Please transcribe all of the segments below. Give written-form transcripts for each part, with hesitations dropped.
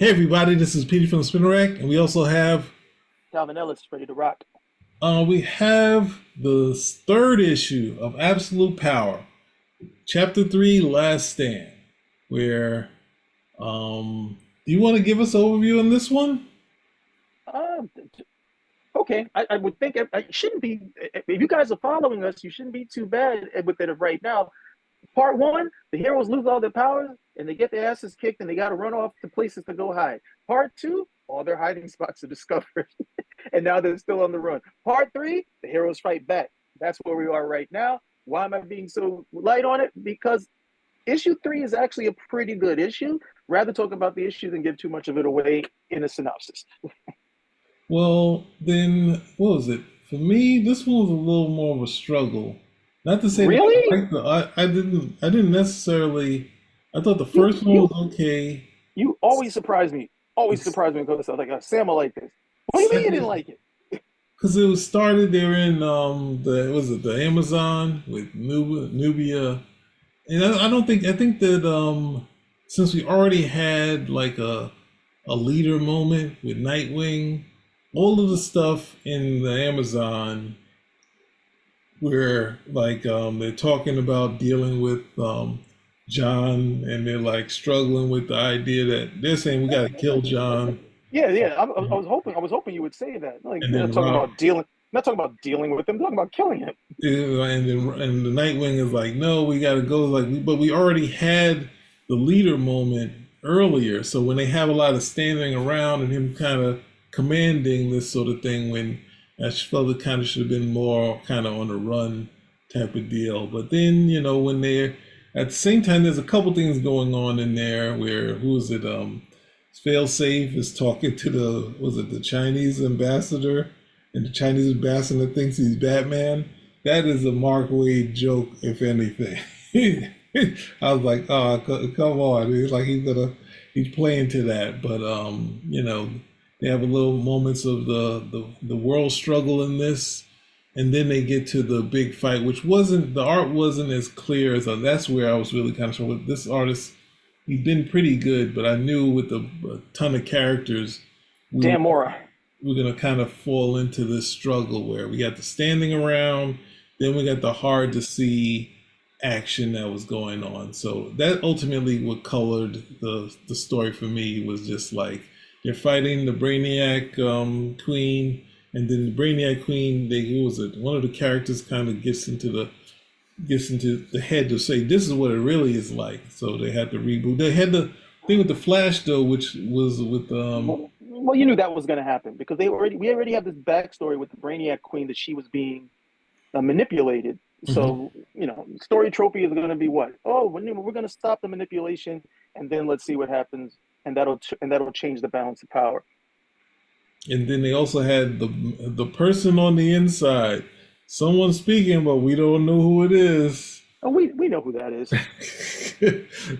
Hey everybody, this is Petey from the Spinner Rack, and we also have Calvin Ellis ready to rock. we have the third issue of Absolute Power, Chapter 3, Last Stand. Where do you want to give us an overview on this one? Uh, okay, I would think I shouldn't be. If you guys are following us, you shouldn't be too bad with it right now. Part one, the heroes lose all their powers and they get their asses kicked and they got to run off to places to go hide. Part two, all their hiding spots are discovered and now they're still on the run. Part three, the heroes fight back. That's where we are right now. Why am I being so light on it? Because issue three is actually a pretty good issue. Rather talk about the issue than give too much of it away in a synopsis. Well, then, what was it? For me, this one was a little more of a struggle. Not to say that I Really? liked I didn't necessarily, I thought the You first one you was okay. you always surprise me. Always It's surprise me because I like Sam will like this. What do you mean you didn't second, like it? because it was started there in the was it the Amazon with Nubia, and I don't think I think that since we already had like a leader moment with Nightwing, all of the stuff in the Amazon where like they're talking about dealing with John, and they're like struggling with the idea that they're saying we got to kill John, Yeah, yeah. I was hoping you would say that. Like and they're not then talking Rob. about dealing, not talking about dealing with him. Talking about killing him. And the Nightwing is like, no, we got to go. But we already had the leader moment earlier. So when they have a lot of standing around and him kind of commanding this sort of thing, when I felt it kind of should have been more kind of on the run type of deal. But then when they're at the same time, there's a couple things going on in there where who is it? Failsafe is talking to the was it the Chinese ambassador, and the Chinese ambassador thinks he's Batman. That is a Mark Waid joke, if anything. I was like, oh, come on! It's like he's playing to that. But they have a little moments of the world struggle in this, and then they get to the big fight, which wasn't the art wasn't as clear as that's where I was really kind of sure with this artist. He's been pretty good, but I knew with a ton of characters, we were Damn Mora. we're gonna kind of fall into this struggle where we got the standing around, then we got the hard to see action that was going on. So that ultimately what colored the story for me was just like they're fighting the Brainiac Queen, and then the Brainiac Queen, they who was it? One of the characters kind of gets into the head to say this is what it really is like. So they had to reboot. They had the thing with the Flash though, which was with Well, you knew that was going to happen because we already have this backstory with the Brainiac Queen that she was being manipulated. mhm. So story trophy is going to be what? Oh, we're going to stop the manipulation, and then let's see what happens, and that'll change the balance of power. And then they also had the person on the inside, someone speaking, but we don't know who it is. Oh, we know who that is.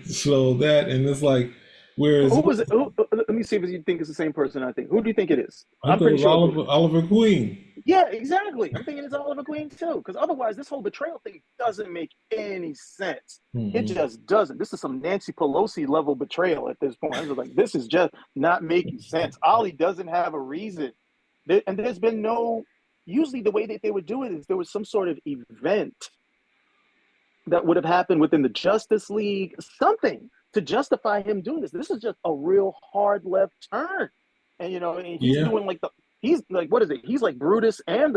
So that and it's like, whereas Who was it? Let me see if you think it's the same person. I think. Who do you think it is? I I'm thought it pretty was sure who it is. Oliver Queen. Yeah, exactly. I'm thinking it's Oliver Queen too, because otherwise, this whole betrayal thing doesn't make any sense. It Hmm. just doesn't. This is some Nancy Pelosi level betrayal at this point. I was like, this is just not making sense. Ollie doesn't have a reason, and there's been no. Usually, the way that they would do it is there was some sort of event that would have happened within the Justice League, something to justify him doing this. This is just a real hard left turn, and he's Yeah. doing like he's like what is it? He's like Brutus and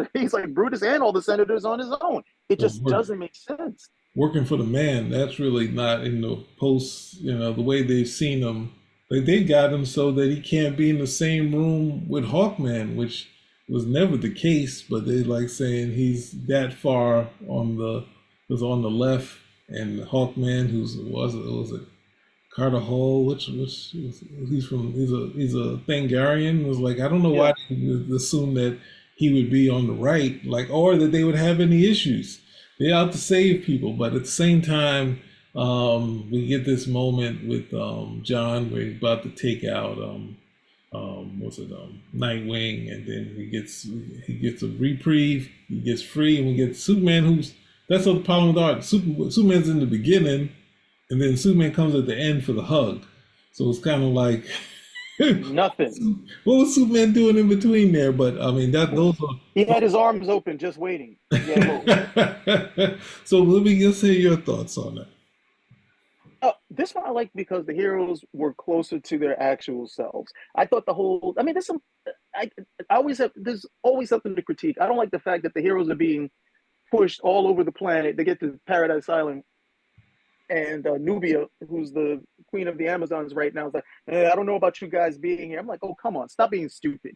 all the senators on his own. It Well, just doesn't make sense. working for the man, that's really not in the post, the way they've seen him. Like they got him so that he can't be in the same room with Hawkman, which was never the case, but they like saying he's that far was on the left, and Hawkman, was it Carter Hall, which he's a Thangarian, was like I don't know Yeah, why they would assume that he would be on the right, like or that they would have any issues. They're out to save people, but at the same time, we get this moment with John where he's about to take out what's it Nightwing, and then he gets a reprieve, he gets free, and we get Superman, who's that's the problem with art. Superman's in the beginning, and then Superman comes at the end for the hug. So it's kind of like Nothing. What was Superman doing in between there? But I mean, that those He are. had his arms open, just waiting to get hooked. So let me just hear your thoughts on that. This one I like because the heroes were closer to their actual selves. I thought the whole, I mean, there's some, I, I always have, there's always something to critique. I don't like the fact that the heroes are being pushed all over the planet. They get to Paradise Island, and Nubia, who's the queen of the Amazons right now, is like, I don't know about you guys being here. I'm like, oh, come on, stop being stupid.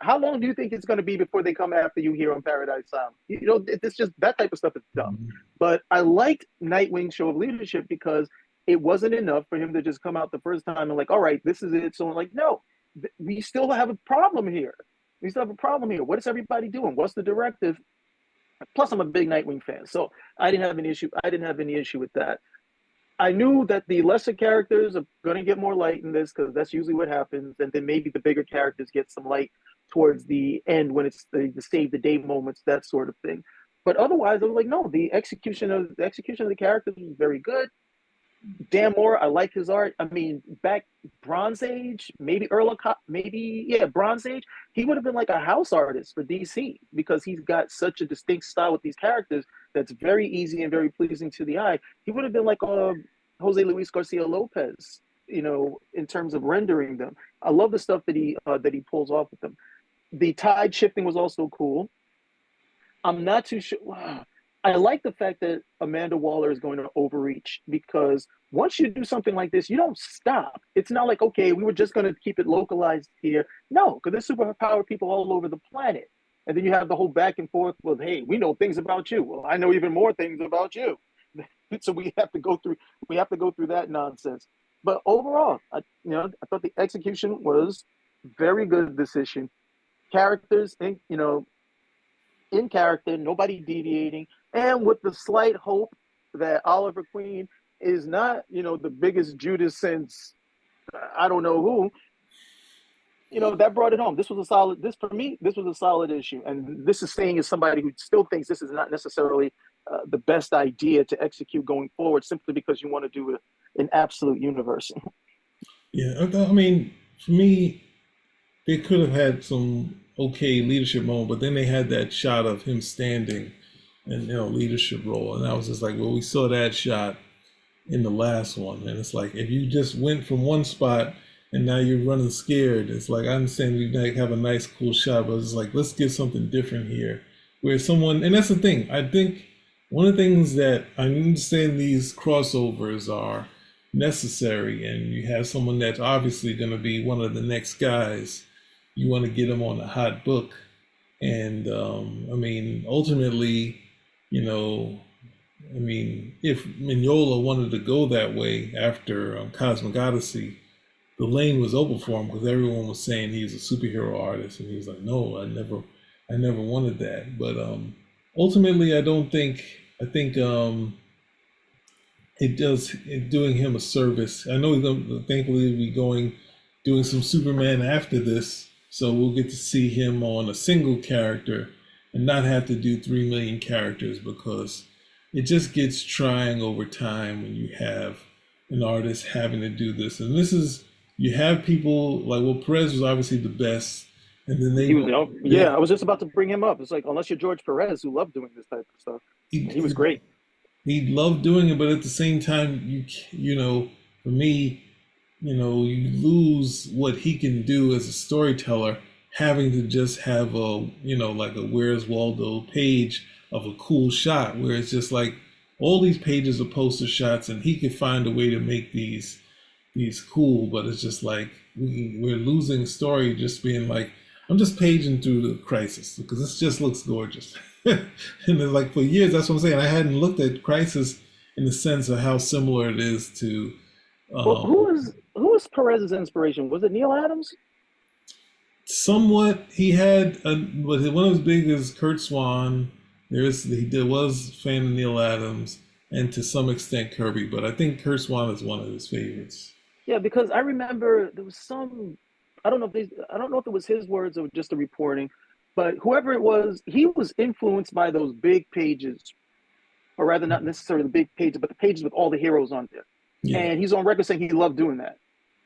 How long do you think it's going to be before they come after you here on Paradise Island? It's just that type of stuff is dumb. But I liked Nightwing's show of leadership because it wasn't enough for him to just come out the first time and like, all right, this is it. So I'm like, no, we still have a problem here. We still have a problem here. What is everybody doing? What's the directive? Plus, I'm a big Nightwing fan, so I didn't have an issue. I didn't have any issue with that. I knew that the lesser characters are going to get more light in this because that's usually what happens, and then maybe the bigger characters get some light towards the end when it's the save the day moments, that sort of thing. But otherwise, I was like, no, the execution of the characters was very good. Dan Mora, I like his art. I mean, back Bronze Age, maybe early, maybe yeah, Bronze Age, he would have been like a house artist for DC because he's got such a distinct style with these characters that's very easy and very pleasing to the eye. He would have been like Jose Luis Garcia Lopez, in terms of rendering them. I love the stuff that he pulls off with them. The tide shifting was also cool. I'm not too sure. Wow. I like the fact that Amanda Waller is going to overreach because once you do something like this, you don't stop. It's not like, okay, we were just going to keep it localized here. No, because there's superpowered people all over the planet. And then you have the whole back and forth with, hey, we know things about you. Well, I know even more things about you. So we have to go through that nonsense. But overall, I thought the execution was very good this issue. Characters, and in character, nobody deviating, and with the slight hope that Oliver Queen is not, the biggest Judas since I don't know who. That brought it home. This was a solid. This for me, this was a solid issue, and this is saying as somebody who still thinks this is not necessarily the best idea to execute going forward, simply because you want to do an absolute universe. Yeah, I mean, for me, they could have had some okay leadership moment, but then they had that shot of him standing in leadership role, and I was just like, well, we saw that shot in the last one, and it's like if you just went from one spot and now you're running scared, it's like I understand we like have a nice cool shot, but it's like let's get something different here, where someone, and that's the thing. I think one of the things that I understand these crossovers are necessary, and you have someone that's obviously going to be one of the next guys. You want to get them on a hot book, and I mean, ultimately, you know, I mean, if Mignola wanted to go that way after Cosmic Odyssey, the lane was open for him because everyone was saying he was a superhero artist, and he was like, "No, I never wanted that." But ultimately, I don't think. I think it does it doing him a service. I know he's going thankfully he'll be doing some Superman after this, so we'll get to see him on a single character and not have to do 3 million characters because it just gets trying over time when you have an artist having to do this. And this is you have people like well Perez was obviously the best, and then He was, they yeah, I was just about to bring him up. It's like, unless you're George Perez, who loved doing this type of stuff, he, he was great. he loved doing it, but at the same time for me you lose what he can do as a storyteller having to just have a like a Where's Waldo page of a cool shot where it's just like all these pages are poster shots and he could find a way to make these cool, but it's just like we're losing story just being like I'm just paging through the Crisis because this just looks gorgeous. And it's like for years that's what I'm saying, I hadn't looked at Crisis in the sense of how similar it is to Well, um, who was Perez's inspiration? Was it Neil Adams? somewhat he had but one of his big is Kurt Swan. Was a fan of Neil Adams and to some extent Kirby, but I think Kurt Swan is one of his favorites. Yeah, because I remember there was some. I don't know if it was his words or just the reporting, but whoever it was, he was influenced by those big pages, or rather, not necessarily the big pages, but the pages with all the heroes on there. Yeah. And he's on record saying he loved doing that.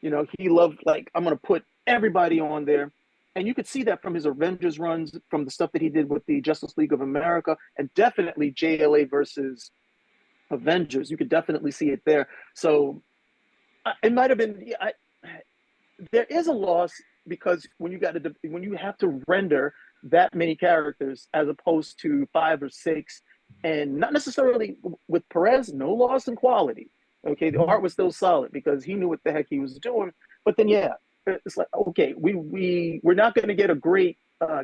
You know, he loved like I'm gonna put everybody on there. And you could see that from his Avengers runs, from the stuff that he did with the Justice League of America, and definitely JLA versus Avengers. You could definitely see it there. So it might have been. There is a loss because when you have to render that many characters as opposed to five or six, and not necessarily with Perez, no loss in quality. Okay, the art was still solid because he knew what the heck he was doing. But then, yeah, it's like okay, we're not going to get a great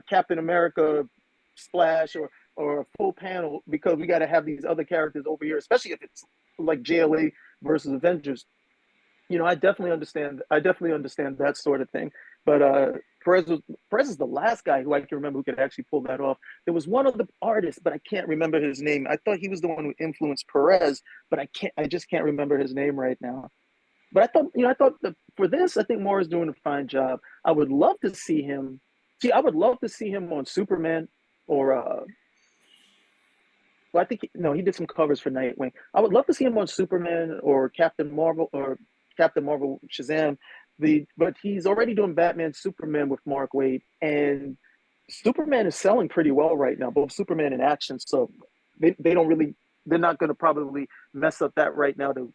Captain America splash or a full panel because we got to have these other characters over here, especially if it's like JLA versus Avengers. You know, I definitely understand that sort of thing. But Perez is the last guy who I can remember who could actually pull that off. There was one of the artists, but I can't remember his name. I thought he was the one who influenced Perez, but I just can't remember his name right now. But I thought that for this, I think Mora's doing a fine job. I would love to see him. See, I would love to see him on Superman or well, I think no, he did some covers for Nightwing. I would love to see him on Superman or Captain Marvel Shazam. But he's already doing Batman Superman with Mark Waid, and Superman is selling pretty well right now, both Superman and action. So they don't really they're not going to probably mess up that right now to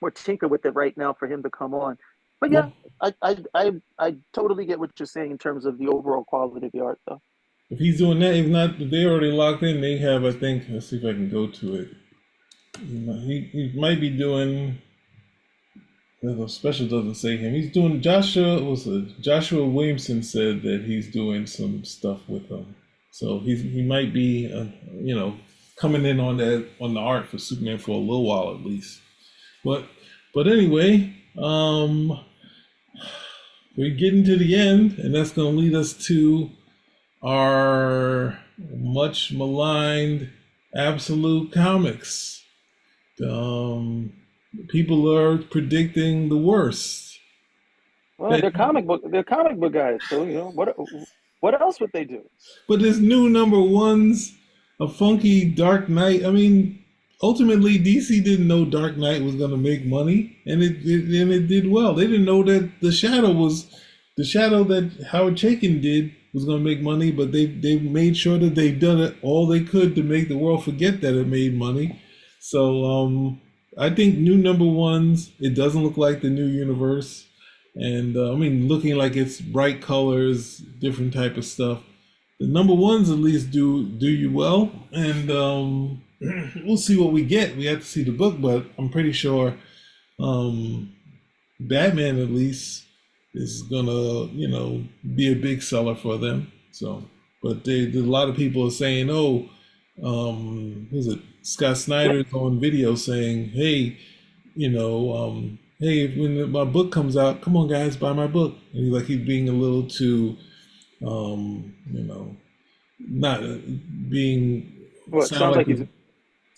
or tinker with it right now for him to come on. But yeah, Well, I totally get what you're saying in terms of the overall quality of the art, though. if he's doing that, if not, if they're already locked in, they have. I think. Let's see if I can go to it. He might be doing. The special doesn't say him. He's doing Joshua Williamson said that he's doing some stuff with them. So he might be coming in on the art for Superman for a little while at least. But but anyway, we're getting to the end, and that's going to lead us to our much maligned Absolute Comics. Um, People are predicting the worst. Well, That, they're comic book guys, so you know what else would they do? but this new number one's a funky Dark Knight. I mean, ultimately, DC didn't know Dark Knight was going to make money, and it did well. They didn't know that the shadow that Howard Chaykin did was going to make money, but they made sure that they've done it all they could to make the world forget that it made money. So I think new number ones. It doesn't look like the new universe, and I mean, looking like it's bright colors, different type of stuff. The number ones at least do you well, and we'll see what we get. We have to see the book, but I'm pretty sure um, Batman at least is gonna be a big seller for them. So, but a lot of people are saying, oh, who's it? Scott Snyder's on video saying, hey, hey, when my book comes out, come on guys, buy my book. And he's being a little too not being Well, it sound like he's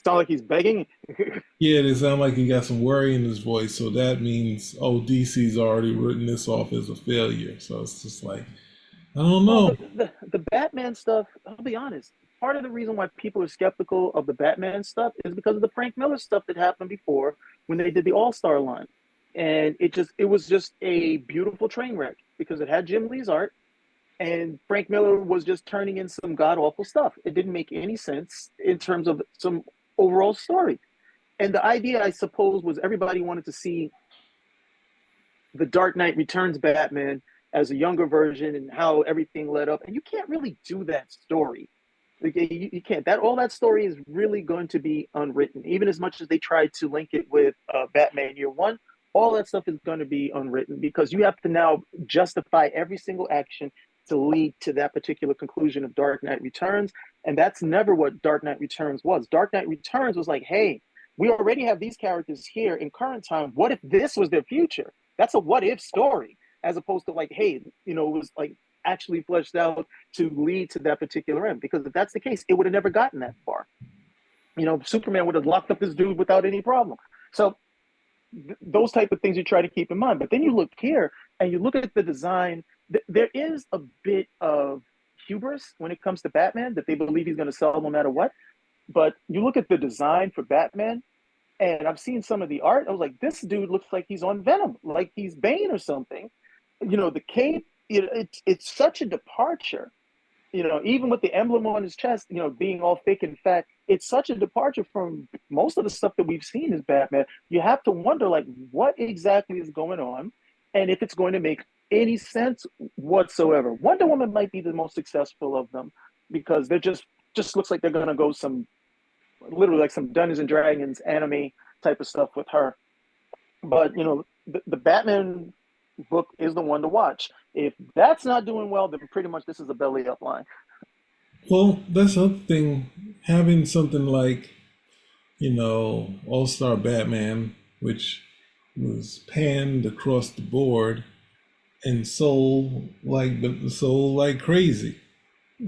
sound like he's begging. yeah, it sound like he got some worry in his voice. So that means DC's already written this off as a failure. So it's just like I don't Well, know. the Batman stuff, I'll be honest. Part of the reason why people are skeptical of the Batman stuff is because of the Frank Miller stuff that happened before when they did the All Star line, and it was just a beautiful train wreck because it had Jim Lee's art, and Frank Miller was just turning in some god awful stuff. It didn't make any sense in terms of some overall story. And the idea, I suppose, was everybody wanted to see the Dark Knight Returns Batman as a younger version and how everything led up. And you can't really do that story. Like, you can't. That all that story is really going to be unwritten. Even as much as they tried to link it with Batman Year One, all that stuff is going to be unwritten because you have to now justify every single action to lead to that particular conclusion of Dark Knight Returns. And that's never what Dark Knight Returns was. Dark Knight Returns was like, hey, we already have these characters here in current time. What if this was their future? That's a what if story, as opposed to like, hey, it was like actually fleshed out to lead to that particular end. Because if that's the case, it would have never gotten that far. Superman would have locked up this dude without any problem. So those type of things you try to keep in mind. But then you look here and you look at the design. There is a bit of hubris when it comes to Batman that they believe he's going to sell no matter what. But you look at the design for Batman, And I've seen some of the art. I was like, this dude looks like he's on Venom, like he's Bane or something. The cape, it's such a departure. Even with the emblem on his chest, being all thick and fat, it's such a departure from most of the stuff that we've seen as Batman. You have to wonder, like, what exactly is going on, and if it's going to make any sense whatsoever. Wonder Woman might be the most successful of them because they're just looks like they're going to go some literally like some Dungeons and Dragons anime type of stuff with her. But the Batman book is the one to watch. If that's not doing well, then pretty much this is a belly up line. Well, that's the other thing. Having something like, All Star Batman, which was panned across the board and sold like crazy.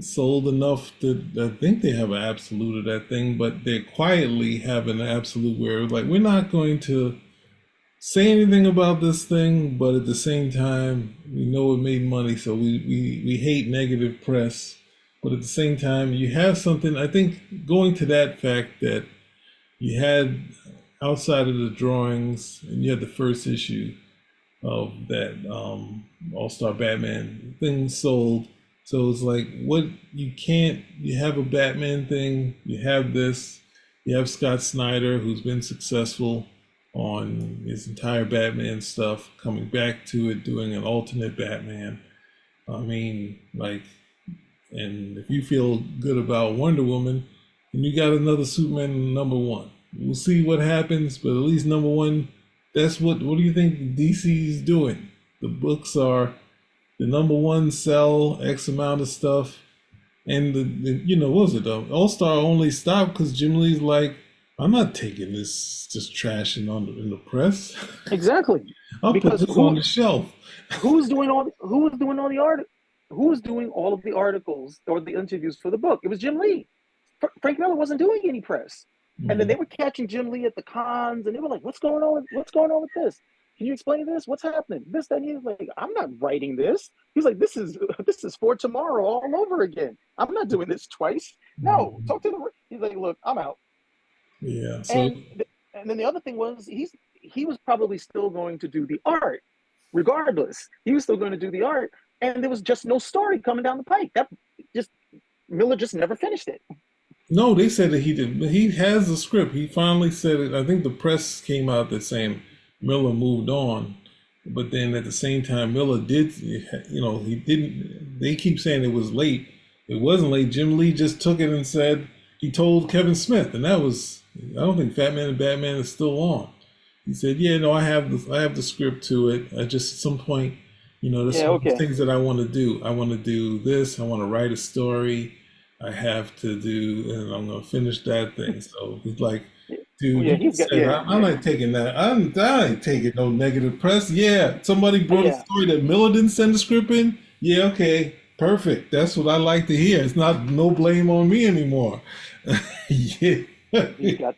Sold enough that I think they have an absolute of that thing, but they quietly have an absolute where like we're not going to say anything about this thing, but at the same time, we know it made money, so we hate negative press. But at the same time, you have something, I think, going to that fact that you had outside of the drawings, and you had the first issue of that All Star Batman thing sold. So it's like, what you can't, you have a Batman thing, you have this, you have Scott Snyder, who's been successful on his entire Batman stuff, coming back to it, doing an alternate Batman. I mean, like, and if you feel good about Wonder Woman, and you got another Superman number one. We'll see what happens, but at least number one, that's what do you think DC is doing? The books are the number one sell X amount of stuff. And what was it? All Star only stopped because Jim Lee's like, I'm not taking this just trashing in the press. Exactly, I'll put because this on the shelf. who was doing all the art who was doing all of the articles or the interviews for the book? It was Jim Lee. Frank Miller wasn't doing any press. And then Mhm. they were catching Jim Lee at the cons, and they were like, "What's going on? What's going on with this? Can you explain this? What's happening? This, that." And he's like, "I'm not writing this." He's like, "This is for tomorrow all over again. I'm not doing this twice. No, Mhm. talk to the." He's like, "Look, I'm out." Yeah. So And and then the other thing was he was probably still going to do the art, regardless. He was still going to do the art, and there was just no story coming down the pike. That just Miller just never finished it. no, they said that he did. He has the script. He finally said it. I think the press came out that saying Miller moved on, but then at the same time, Miller did. He didn't. They keep saying it was late. It wasn't late. Jim Lee just took it and said he told Kevin Smith, and that was. I don't think Fat Man and Batman is still on. He said, "Yeah, no, I have the script to it. I just at some point, there's Yeah, some okay. things that I want to do. I want to do this. I want to write a story. I have to do, and I'm gonna finish that thing." So he's like, Oh, "Dude, yeah, you he's just got said yeah, I'm yeah, not taking that. I ain't taking no negative press. Yeah, somebody brought a yeah. story that Miller didn't send the script in. Yeah, okay, perfect. That's what I like to hear. It's not no blame on me anymore." Yeah. He's got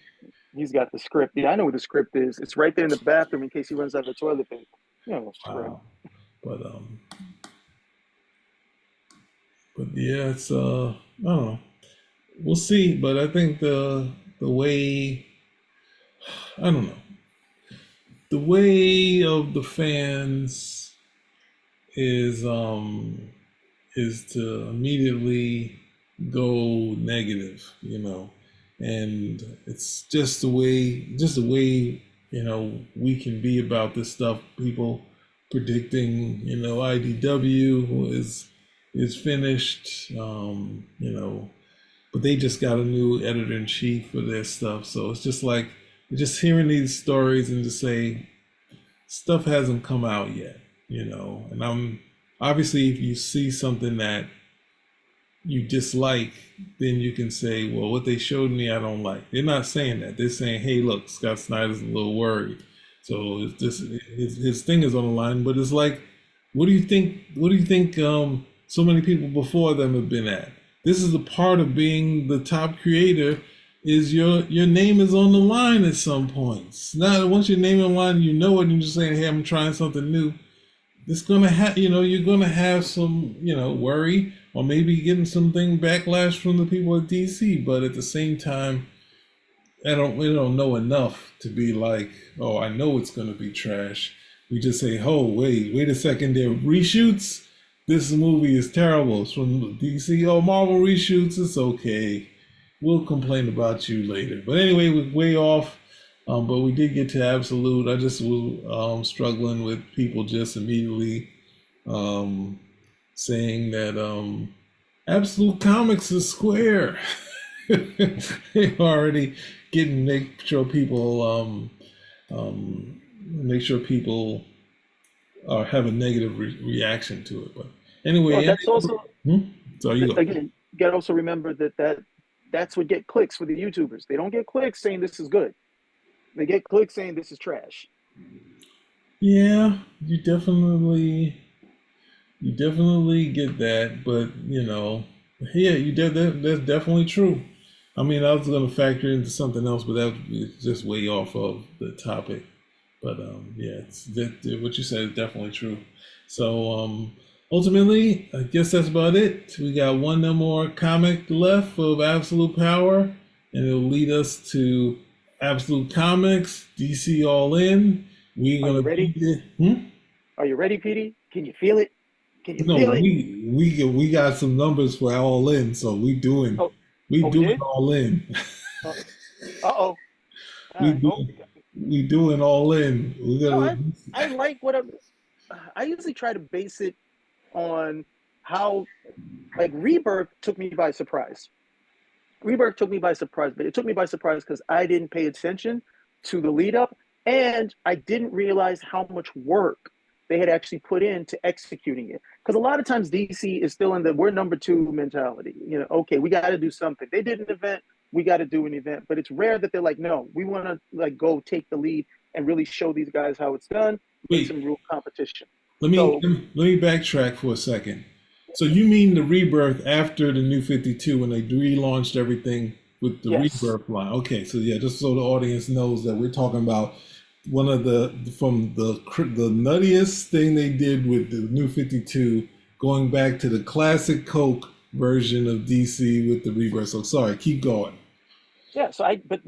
he's got the script. Yeah, I know what the script is. It's right there in the bathroom in case he runs out of toilet paper. Script. Wow. But yeah, it's I don't know. We'll see. But I think the way I don't know the way of the fans is to immediately go negative, and it's just the way we can be about this stuff. People predicting, IDW is finished, but they just got a new editor in chief for their stuff, so it's just like just hearing these stories and just say stuff hasn't come out yet, and I'm obviously if you see something that you dislike, then you can say, well, what they showed me, I don't like. They're not saying that. They're saying, hey, look, Scott Snyder's a little worried. So it's just his thing is on the line. But it's like, what do you think? What do you think? So many people before them have been at. This is the part of being the top creator. Is your name is on the line at some points. Now, once your name on the line, you know it, and you're just saying, hey, I'm trying something new. It's gonna have you're gonna have some worry or maybe getting something backlash from the people at DC, but at the same time we don't know enough to be like, oh, I know it's gonna be trash. We just say, oh, wait a second, there reshoots. This movie is terrible. It's from DC. Oh, Marvel reshoots. It's okay. We'll complain about you later. But anyway, we're way off. But we did get to Absolute. I just was struggling with people just immediately um, saying that Absolute Comics is Square. They already getting make sure people have a negative reaction to it. But Well, anyway, that's also hmm? So you go. again, you gotta also remember that's what get clicks for the YouTubers. They don't get clicks saying this is good. They get clicks saying this is trash. Yeah, you definitely get that, but yeah, that's definitely true. I mean, I was going to factor into something else, but that is just way off of the topic. But yeah, what you said is definitely true. So ultimately, I guess that's about it. We got one no more comic left of Absolute Power, and it'll lead us to Absolute Comics, DC All In. We're Are you gonna be ready? there. Are you ready, Petey? Can you feel it? Can you No, feel it? we got some numbers for All In, so Oh, we oh, we doing did? All In. Uh oh. All we right. do we doing All In. We No, gotta. I like what I usually try to base it on how like Rebirth took me by surprise. Rebirth took me by surprise, but it took me by surprise because I didn't pay attention to the lead up and I didn't realize how much work they had actually put into executing it. Because a lot of times DC is still in the we're number two mentality. You know, okay, we got to do something. They did an event, we got to do an event. But it's rare that they're like, no, we want to like go take the lead and really show these guys how it's done in Wait, some real competition. let So me let me backtrack for a second. So you mean the Rebirth after the New 52 when they relaunched everything with the yes, Rebirth line? Okay, so yeah, just so the audience knows that we're talking about one of the nuttiest thing they did with the New 52, going back to the classic Coke version of DC with the Rebirth. So sorry, keep going. yeah, but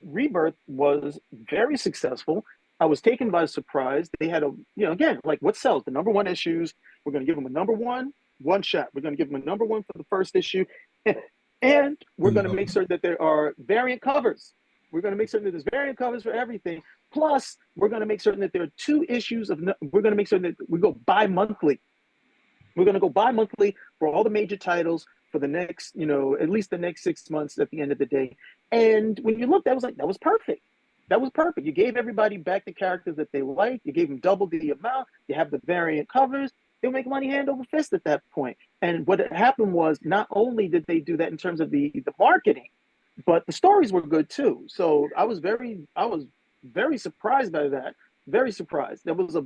Rebirth was very successful. I was taken by surprise. They had again, like what sells? The number one issues. We're going to give them a number one shot. We're going to give them a number one for the first issue. And we're going to make sure that there are variant covers. We're going to make certain that there's variant covers for everything. Plus, we're going to make certain that there are two issues we're going to make certain that we go bi monthly. We're going to go bi-monthly for all the major titles for the next, at least the next 6 months at the end of the day. And when you look, that was perfect. That was perfect. You gave everybody back the characters that they liked. You gave them double the amount. You have the variant covers. They'll make money hand over fist at that point. And what happened was not only did they do that in terms of the marketing, but the stories were good too. So I was very surprised by that. Very surprised. That was a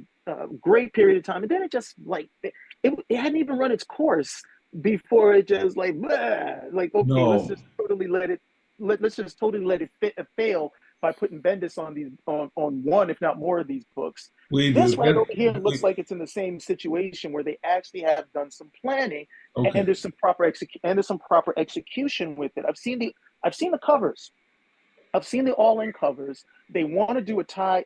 great period of time, and then it just like it hadn't even run its course before it just like like okay, let's No, just totally let it let's just totally let it fail by putting Bendis on these on one if not more of these books. wait, This right over here looks wait, like it's in the same situation where they actually have done some planning and okay. there's some proper execution with it. I've seen the covers. I've seen the all-in covers. They want to do a tie.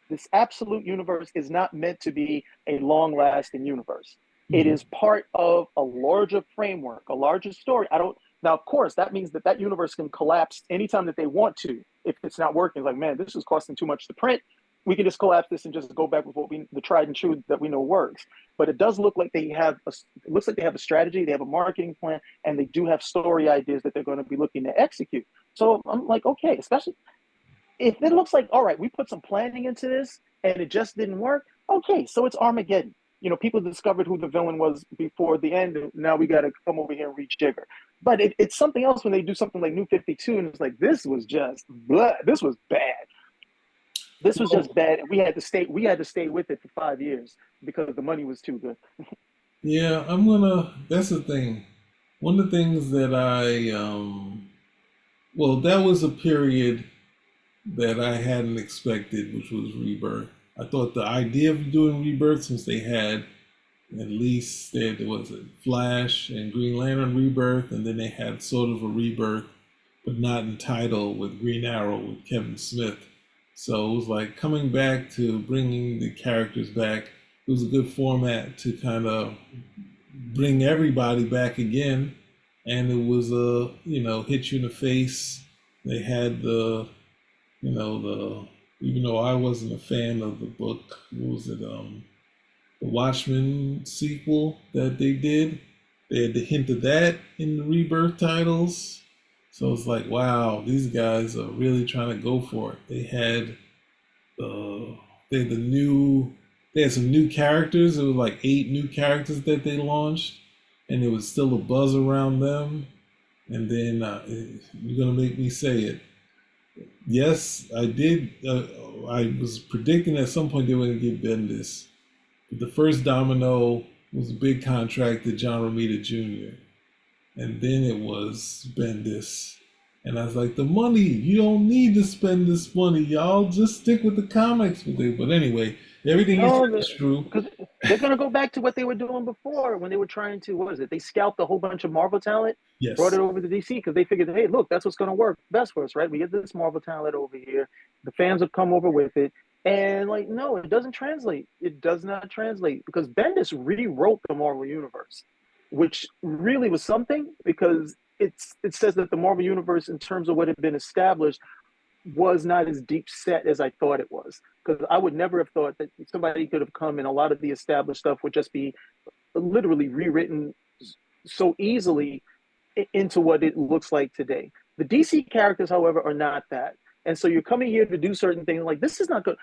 This absolute universe is not meant to be a long-lasting universe. It Mhm. is part of a larger framework, a larger story. I don't. Now, of course, that means that universe can collapse anytime that they want to. If it's not working, like man, this is costing too much to print. We can just collapse this and just go back with the tried and true that we know works. But it does look like it looks like they have a strategy, they have a marketing plan, and they do have story ideas that they're going to be looking to execute. So I'm like, okay, especially if it looks like, all right, we put some planning into this and it just didn't work, okay, so it's Armageddon. People discovered who the villain was before the end, and now we got to come over here and rejigger. But it's something else when they do something like New 52, and it's like, this was just, blah, this was bad. This was just Well, bad. And we had to stay with it for 5 years because the money was too good. yeah, that's the thing. One of the things that well, that was a period that I hadn't expected, which was Rebirth. I thought the idea of doing Rebirth, since they had at least there was a Flash and Green Lantern Rebirth, and then they had sort of a Rebirth but not in title with Green Arrow with Kevin Smith. So it was like coming back to bringing the characters back. It was a good format to kind of bring everybody back again, and it was a hit you in the face. They had the even though I wasn't a fan of the book, what was it, the Watchmen sequel that they did. They had the hint of that in the Rebirth titles. So it's like, wow, these guys are really trying to go for it. Uh, they had they had some new characters. It was like 8 new characters that they launched, and there was still a buzz around them. And then you're gonna make me say it. Yes, I did. I was predicting at some point they were gonna get Bendis. But the first domino was a big contract to John Romita Jr. And then it was Bendis. And I was like, the money, you don't need to spend this money, y'all. Just stick with the comics. But anyway, everything you said No, is true. because they're gonna go back to what they were doing before when they were trying to, what was it? They scalped a whole bunch of Marvel talent, brought it Yes. over to DC because they figured, hey, look, that's what's gonna work best for us, right? We get this Marvel talent over here, the fans will come over with it, and like, no, it doesn't translate. It does not translate because Bendis rewrote the Marvel universe, which really was something because it says that the Marvel universe, in terms of what had been established, was not as deep set as I thought it was. Because I would never have thought that somebody could have come and a lot of the established stuff would just be literally rewritten so easily into what it looks like today. The DC characters, however, are not that. And so you're coming here to do certain things like this is not good.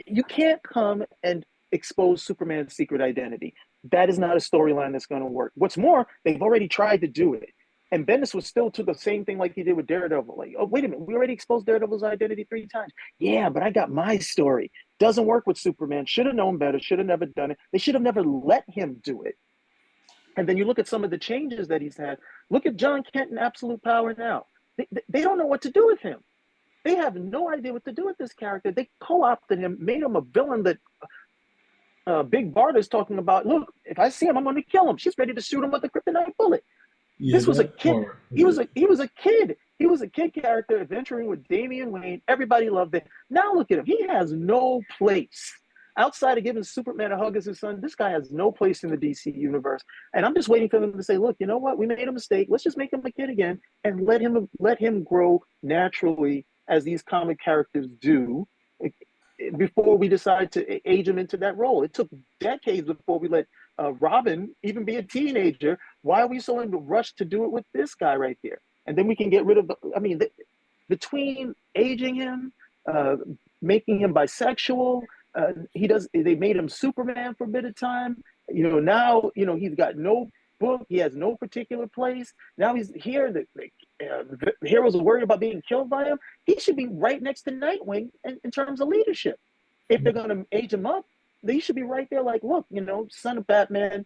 You can't come and expose Superman's secret identity. That is not a storyline that's going to work. What's more, they've already tried to do it. And Bendis was still to the same thing like he did with Daredevil. Like, oh, wait a minute, we already exposed Daredevil's identity 3 times. Yeah, but I got my story. Doesn't work with Superman. Should have known better. Should have never done it. They should have never let him do it. And then you look at some of the changes that he's had. Look at John Kent in Absolute Power now. They don't know what to do with him. They have no idea what to do with this character. They co-opted him, made him a villain that Big Bart is talking about. Look, if I see him, I'm going to kill him. She's ready to shoot him with a kryptonite bullet. Yeah, This was a that kid. part. He was a kid. He was a kid character adventuring with Damian Wayne. Everybody loved it. Now look at him. He has no place outside of giving Superman a hug as his son. This guy has no place in the DC universe. And I'm just waiting for them to say, look, you know what? We made a mistake. Let's just make him a kid again and let him grow naturally as these comic characters do before we decide to age him into that role. It took decades before we let Robin even be a teenager. Why are we so in the rush to do it with this guy right here? And then we can get rid of between aging him, making him bisexual, he does. They made him Superman for a bit of time. Now he's got no book. He has no particular place. Now he's here. The heroes are worried about being killed by him. He should be right next to Nightwing in terms of leadership. If they're going to age him up, they should be right there. Like, look, son of Batman,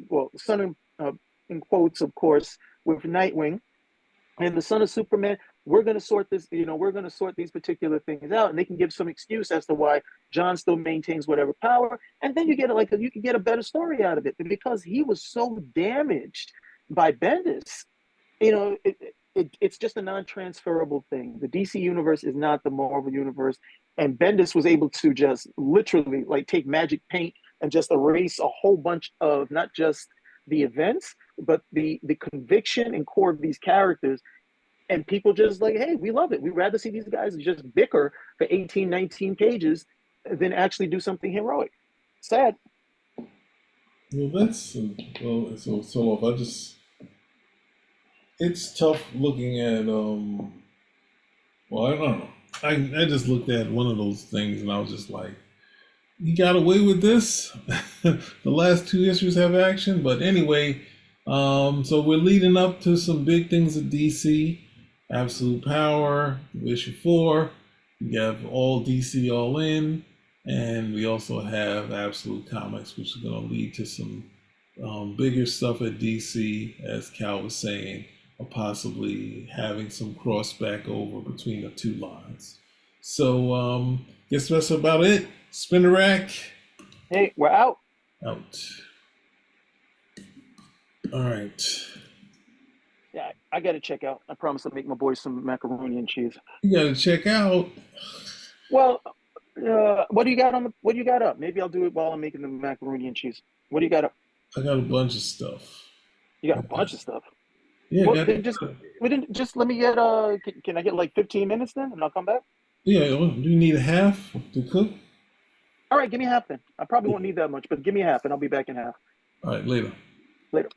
well, son of in quotes, of course, with Nightwing, and the son of Superman. We're going to sort this, we're going to sort these particular things out, and they can give some excuse as to why John still maintains whatever power, and then you can get a better story out of it. Because he was so damaged by Bendis, it's just a non-transferable thing. The DC universe is not the Marvel universe, and Bendis was able to just literally take magic paint and just erase a whole bunch of not just the events, but the conviction and core of these characters. And people just hey, we love it. We'd rather see these guys just bicker for 18, 19 pages than actually do something heroic. Sad. Well, that's well. So if I just, it's tough looking at. Well, I don't know. I just looked at one of those things and I was just like, you got away with this. The last 2 issues have action, but anyway. So we're leading up to some big things at DC. Absolute Power, issue 4. We have all DC All In, and we also have Absolute Comics, which is going to lead to some bigger stuff at DC, as Cal was saying, or possibly having some cross back over between the two lines. So, guess that's about it. Spin the rack. Hey, we're out. Out. All right. Yeah. I gotta check out. I promise I'll make my boys some macaroni and cheese. You got to check out. Well, what do you got on the? What do you got up? Maybe I'll do it while I'm making the macaroni and cheese. What do you got up? I got a bunch of stuff. You got I a bunch of stuff. Yeah, Well, got. then just, well, then just let me get. Can I get like 15 minutes then, and I'll come back? Yeah, well, do you need a half to cook? All right, give me half then. I probably Yeah. won't need that much, but give me half, and I'll be back in half. All right, later. Later.